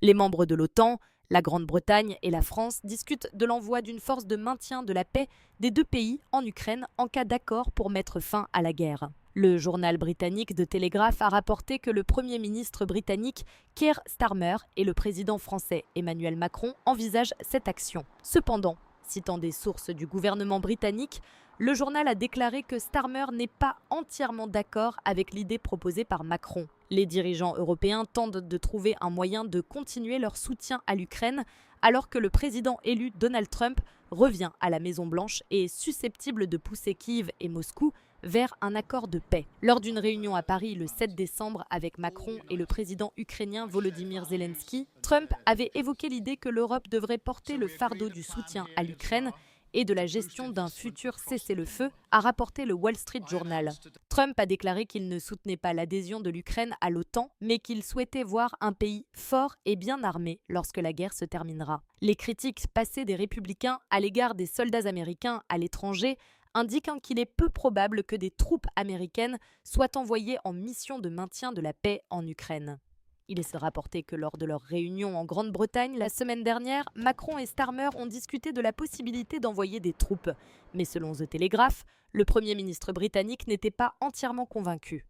Les membres de l'OTAN, la Grande-Bretagne et la France discutent de l'envoi d'une force de maintien de la paix des deux pays en Ukraine en cas d'accord pour mettre fin à la guerre. Le journal britannique The Telegraph a rapporté que le Premier ministre britannique Keir Starmer et le président français Emmanuel Macron envisagent cette action. Cependant, citant des sources du gouvernement britannique, le journal a déclaré que Starmer n'est pas entièrement d'accord avec l'idée proposée par Macron. Les dirigeants européens tentent de trouver un moyen de continuer leur soutien à l'Ukraine alors que le président élu Donald Trump revient à la Maison-Blanche et est susceptible de pousser Kiev et Moscou vers un accord de paix. Lors d'une réunion à Paris le 7 décembre avec Macron et le président ukrainien Volodymyr Zelensky, Trump avait évoqué l'idée que l'Europe devrait porter le fardeau du soutien à l'Ukraine et de la gestion d'un futur cessez-le-feu, a rapporté le Wall Street Journal. Trump a déclaré qu'il ne soutenait pas l'adhésion de l'Ukraine à l'OTAN, mais qu'il souhaitait voir un pays fort et bien armé lorsque la guerre se terminera. Les critiques passées des républicains à l'égard des soldats américains à l'étranger indiquent qu'il est peu probable que des troupes américaines soient envoyées en mission de maintien de la paix en Ukraine. Il est rapporté que lors de leur réunion en Grande-Bretagne la semaine dernière, Macron et Starmer ont discuté de la possibilité d'envoyer des troupes. Mais selon The Telegraph, le Premier ministre britannique n'était pas entièrement convaincu.